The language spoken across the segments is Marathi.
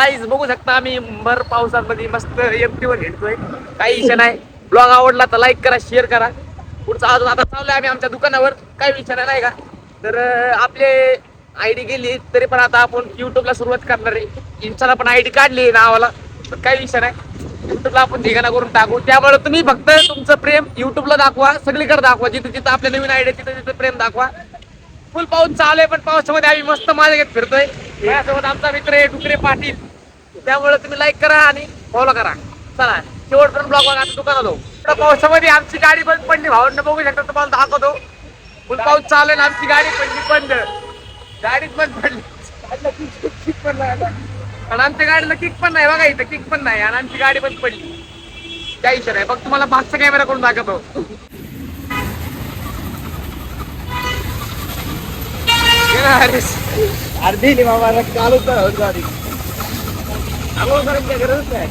गाईज बघू शकता आम्ही भर पावसामध्ये मस्त एमटीवर हिंडतोय. काही विषय नाही. ब्लॉग आवडला तर लाईक करा, शेअर करा. पुढचा अजून आता चाललोय आम्ही आमच्या दुकानावर. काही विचार नाही का तर आपले आयडी गेली तरी पण आता आपण युट्यूबला सुरुवात करणार आहे. इन्स्टाला पण आयडी काढली नावाला, पण काही विषय नाही. युट्यूबला आपण ठिकाणा करून टाकू. त्यामुळे तुम्ही फक्त तुमचं प्रेम युट्यूबला दाखवा, सगळीकडे दाखवा. जिथे जिथे आपल्या नवीन आयडिया तिथे तिथे प्रेम दाखवा. फुल पाऊस चालू आहे पण पावसामध्ये आम्ही मस्त मजा घेत फिरतोय. माझ्यासोबत आमचा मित्र आहे डुकरे पाटील. त्यामुळे तुम्ही लाईक करा आणि फॉलो करा. चला शेवटपर्यंत ब्लॉग बघा. आता दुकानात जाऊ. पावसामध्ये आमची गाडी बंद पडली. भावांना बघू शकता, तुम्हाला दाखवतो. फुल पाऊस चालू आहे आमची गाडी पडली बंद. गाडीच बंद पडली आणि आमच्या गाडीला किक पण नाही बघा. इथं किक पण नाही आणि आमची गाडी बंद पडली. काही विषय नाही. बघ तुम्हाला मागचा कॅमेरा करून दाखवतो. अर्धी बाबा चालू तर गाडी आंघोळ करायची गरज नाही.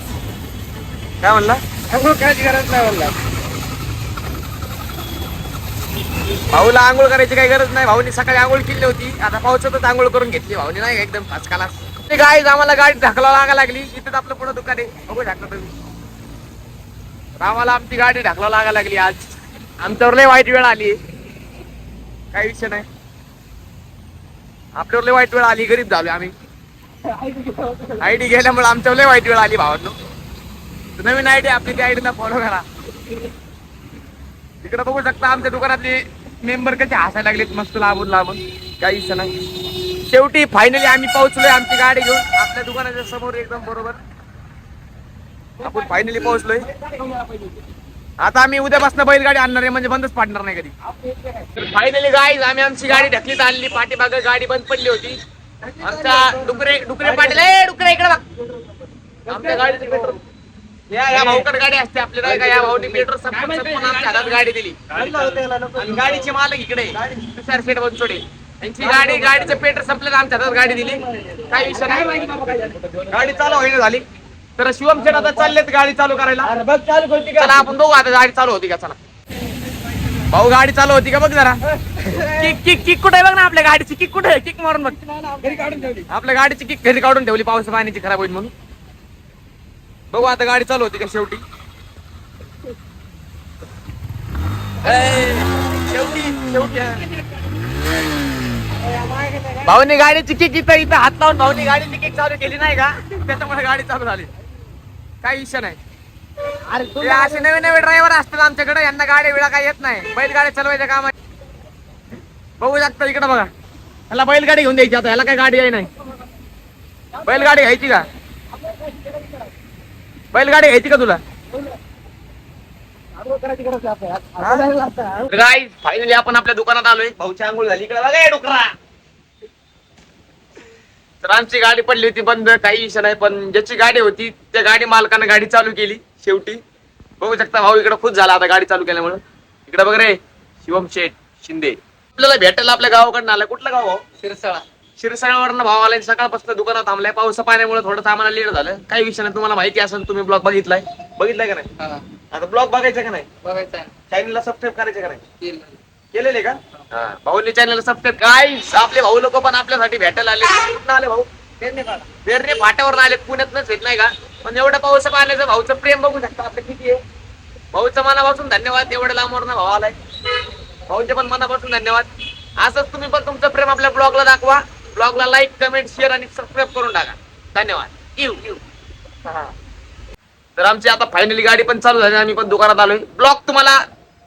काय म्हणला? आंघोळ करायची गरज नाही म्हणला. भाऊला आंघोळ करायची काही गरज नाही. भाऊनी सकाळी आंघोळ केली होती. आता पावसातच आंघोळ करून घेतली भाऊनी. नाही का एकदम फास्ट काला. ते गाईज आम्हाला गाडी ढकलावं लागा लागली. इथेच आपलं पुढं दुकान आहे. बघू शकता तुम्ही. आम्हाला आमची गाडी ढकलावं लागा लागली आज. आमच्यावर लय वाईट वेळ आली. काही विषय नाही. आपल्यावर लय वाईट वेळ आली. गरीब झालो आम्ही. आयडी गेल्यामुळे आमच्यावर लय वाईट वेळ आली भावांनो. नवीन आयडी आपली त्या आयडीला फॉलो करा. तिकडे बघू शकता आमच्या दुकानातले मेंबर कसे हसायला लागलेत मस्त लांबून लांबून. काहीच नाही. शेवटी फायनली आम्ही पोहोचलोय आमची गाडी घेऊन आपल्या दुकानाच्या समोर एकदम बरोबर. आपण फायनली पोहोचलोय. आता आम्ही उद्यापासून बैलगाडी आणणार आहे म्हणजे बंदच पाडणार नाही कधी. फायनली गाईज आम्ही आमची गाडी ढकलीत आणली. पाठीमागे गाडी बंद पडली होती. आमच्या डुकरे पाटील डुकरे इकडे बघ. आमच्या गाडीची पेट्रोल या भाऊकडे गाडी असते आपली नाही का. या भाऊनी पेट्रोल संपून आमच्या हातात गाडी दिली. आणि गाडीचे मालक इकडे तुषार शेठ बनसोडे यांची गाडीचं पेट्रोल संपलं आमच्या हातात गाडी दिली. काही विषय नाही. गाडी चालू होईना झाली तर शिवम शेठ आता चाललेत गाडी चालू करायला. चला आपण बघू आता गाडी चालू होती का. चला भाऊ गाडी चालू होती का बघ जरा. किक किक किक कुठे बघ ना. आपल्या गाडीची किक कुठे. किक मारून बघ. आपल्या गाडीची किक घरी काढून ठेवली. पाऊस पाण्याची खराब होईल म्हणून. बघू आता गाडी चालू होती का शेवटी. भाऊनी गाडीची किक इथं हात लावून भाऊनी गाडीची किक चालू केली नाही का. त्याच्यामुळे गाडी चालू झाली. काही विषय नाही. अरे असे नवे नवे ड्रायव्हर असतात आमच्याकडे. यांना गाडी वेळा काही येत नाही. बैलगाडी चालवायचं काम आहे. बघू शकता इकडे बघा. ह्याला बैलगाडी घेऊन द्यायची. आता ह्याला काही गाडी आहे नाही. बैलगाडी घ्यायची का. बैलगाडी घ्यायची का तुला. गाईज फायनली आपण आपल्या दुकानात आलोय. भाऊची आंघोळ झाली. इकडे बघा डुकरा. तर आमची गाडी पडली होती बंद. काही विषय नाही. पण ज्याची गाडी होती त्या गाडी मालकानं गाडी चालू केली शेवटी. बघू शकता भाऊ इकडे खुश झाला आता गाडी चालू केल्यामुळे. इकडे बघ रे शिवम शेठ शिंदे आपल्याला भेटायला आपल्या गावाकडनं आलाय. कुठलं गाव भाऊ. शिरसाळा. शिरसाळ्यावरनं भाव आलाय. सकाळपासून दुकानात थांबलाय. पाऊस पाण्यामुळे थोडं आम्हाला लेट झालं. काही विषय नाही. तुम्हाला माहिती असेल. तुम्ही ब्लॉग बघितलाय का नाही. आता ब्लॉग बघायचा का नाही. बघायचा. चॅनलला सबस्क्राईब करायचे का नाही. केलेले का. भाऊनी चॅनलला सबस्क्राईब. काय आपले भाऊ लोक पण आपल्यासाठी भेटायला आले. कुठं आले भाऊ. बेरणे फाट्यावर आले. पुण्यातच येत नाही का. पण एवढं पाऊस पाण्याचं भाऊचं प्रेम बघू शकता आपलं किती आहे. भाऊचं मनापासून धन्यवाद. एवढं लांबवरनं भाऊ आलाय. भाऊचे पण मनापासून धन्यवाद. असंच तुम्ही पण तुमचं प्रेम आपल्या ब्लॉगला दाखवा. ब्लॉगला लाईक कमेंट शेअर आणि सबस्क्राईब करून टाका. धन्यवाद. तर आमची आता फायनली गाडी पण चालू झाली. आम्ही पण दुकानात आलोय. ब्लॉग तुम्हाला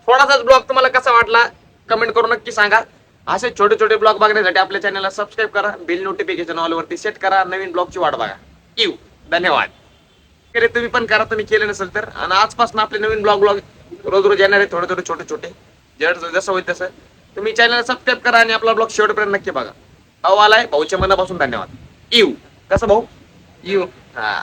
थोडासाच ब्लॉग तुम्हाला कसा वाटला कमेंट करून नक्की सांगा. असे छोटे छोटे ब्लॉग बघण्यासाठी आपल्या चॅनलला सबस्क्राईब करा. बिल नोटिफिकेशन ऑल वरती सेट करा. नवीन ब्लॉगची वाट बघा. धन्यवाद. तुम्ही पण करा तुम्ही केले नसेल तर. आणि आजपासून आपले नवीन ब्लॉग रोज रोज येणार आहे. थोडे थोडे छोटे छोटे जसं होईल तसं. तुम्ही चॅनलला सबस्क्राईब करा आणि आपला ब्लॉग शेवटपर्यंत नक्की बघा. भाऊ आलाय. भाऊच्या मनापासून धन्यवाद. कसं भाऊ. हा.